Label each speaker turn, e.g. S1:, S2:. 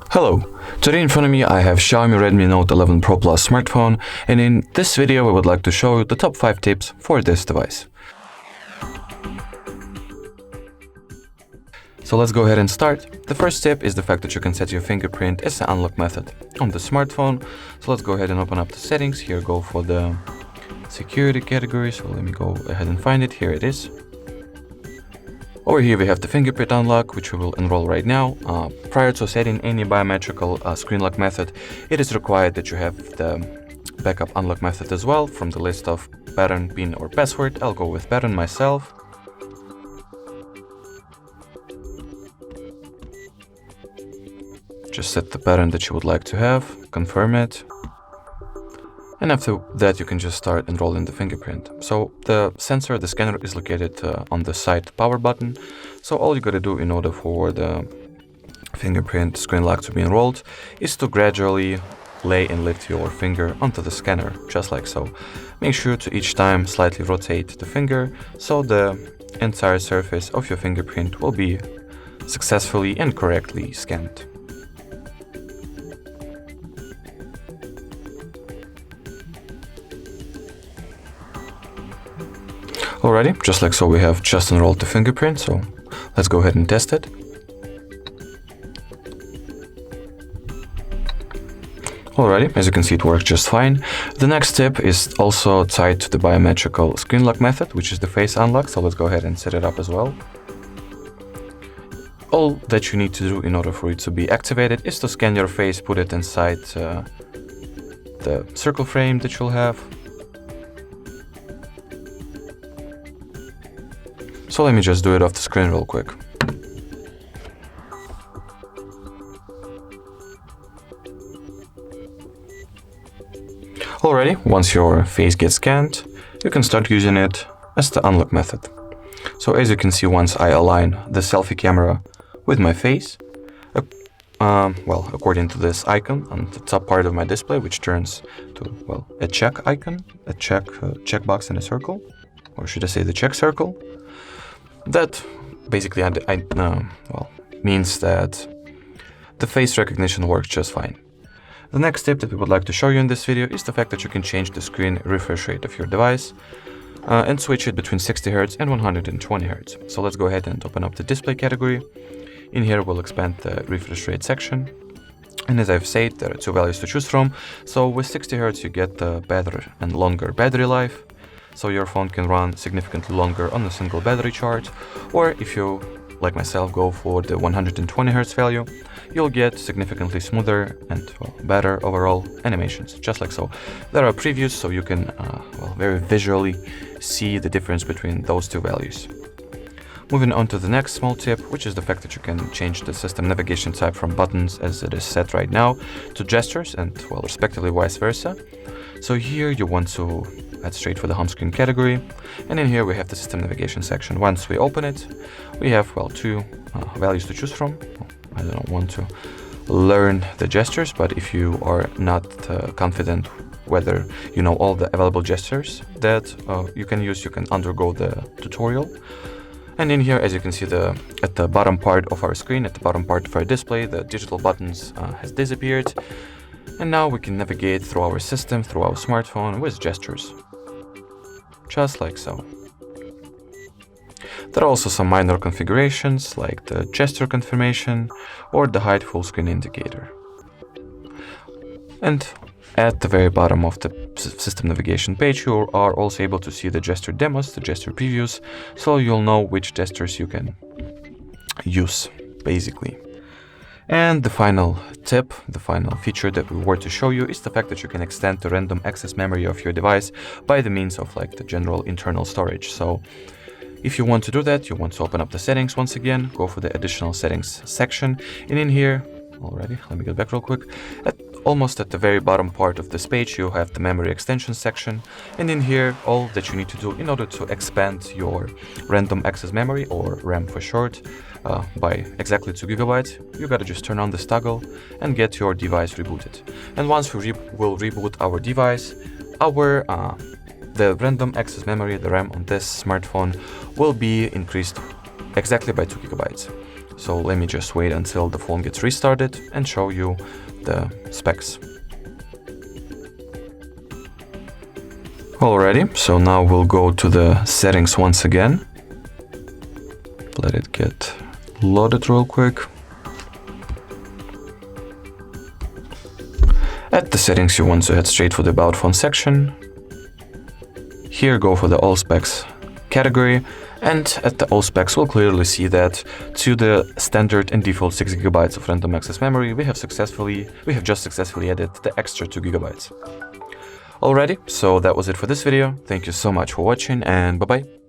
S1: Hello, today in front of me I have Xiaomi Redmi Note 11 Pro Plus smartphone, and in this video I would like to show you the top 5 tips for this device. So let's go ahead and start. The first tip is the fact that you can set your fingerprint as an unlock method on the smartphone. So let's go ahead and open up the settings. Here, go for the security category. So let me go ahead and find it. Here it is. Over here we have the fingerprint unlock, which we will enroll right now. Prior to setting any biometrical screen lock method, it is required that you have the backup unlock method as well from the list of pattern, PIN or password. I'll go with pattern myself. Just set the pattern that you would like to have, confirm it. And after that, you can just start enrolling the fingerprint. So the sensor, the scanner is located on the side power button. So all you gotta do in order for the fingerprint screen lock to be enrolled is to gradually lay and lift your finger onto the scanner, just like so. Make sure to each time slightly rotate the finger so the entire surface of your fingerprint will be successfully and correctly scanned. Alrighty, just like so we have just enrolled the fingerprint, so let's go ahead and test it. Alrighty, as you can see it works just fine. The next step is also tied to the biometrical screen lock method, which is the face unlock, so let's go ahead and set it up as well. All that you need to do in order for it to be activated is to scan your face, put it inside the circle frame that you'll have. So let me just do it off the screen real quick. Alrighty, once your face gets scanned, you can start using it as the unlock method. So as you can see, once I align the selfie camera with my face, according to this icon on the top part of my display, which turns to, a check icon, a checkbox in a circle, or should I say the check circle. That basically means that the face recognition works just fine. The next tip that we would like to show you in this video is the fact that you can change the screen refresh rate of your device and switch it between 60 Hz and 120 Hz. So let's go ahead and open up the display category. In here we'll expand the refresh rate section. And as I've said, there are two values to choose from. So with 60 Hz you get the better and longer battery life. So your phone can run significantly longer on a single battery charge, or if you, like myself, go for the 120 Hz value, you'll get significantly smoother and better overall animations, just like so. There are previews, so you can very visually see the difference between those two values. Moving on to the next small tip, which is the fact that you can change the system navigation type from buttons as it is set right now to gestures and, respectively vice versa. So here you want to head straight for the home screen category, and in here we have the system navigation section. Once we open it, we have two values to choose from. I don't want to learn the gestures, but if you are not confident whether you know all the available gestures that you can use, you can undergo the tutorial. And in here, as you can see, at the bottom part of our screen, at the bottom part of our display, the digital buttons has disappeared. And now we can navigate through our system, through our smartphone with gestures. Just like so. There are also some minor configurations like the gesture confirmation or the hide full screen indicator. And at the very bottom of the system navigation page, you are also able to see the gesture demos, the gesture previews, so you'll know which gestures you can use, basically. And the final tip, the final feature that we were to show you is the fact that you can extend the random access memory of your device by the means of the general internal storage. So if you want to do that, you want to open up the settings once again, go for the additional settings section, and in here, already, let me get back real quick, almost at the very bottom part of this page, you have the memory extension section, and in here, all that you need to do in order to expand your random access memory, or RAM for short, by exactly 2 GB, you gotta just turn on this toggle and get your device rebooted. And once we will reboot our device, the random access memory, the RAM on this smartphone, will be increased exactly by 2 GB. So let me just wait until the phone gets restarted and show you the specs. Alrighty, so now we'll go to the settings once again. Let it get loaded real quick. At the settings, you want to head straight for the About Phone section. Here, go for the All Specs category, and at the All Specs, we'll clearly see that to the standard and default 6 GB of random access memory, we have just successfully added the extra 2 GB. Alrighty, so that was it for this video. Thank you so much for watching, and bye-bye.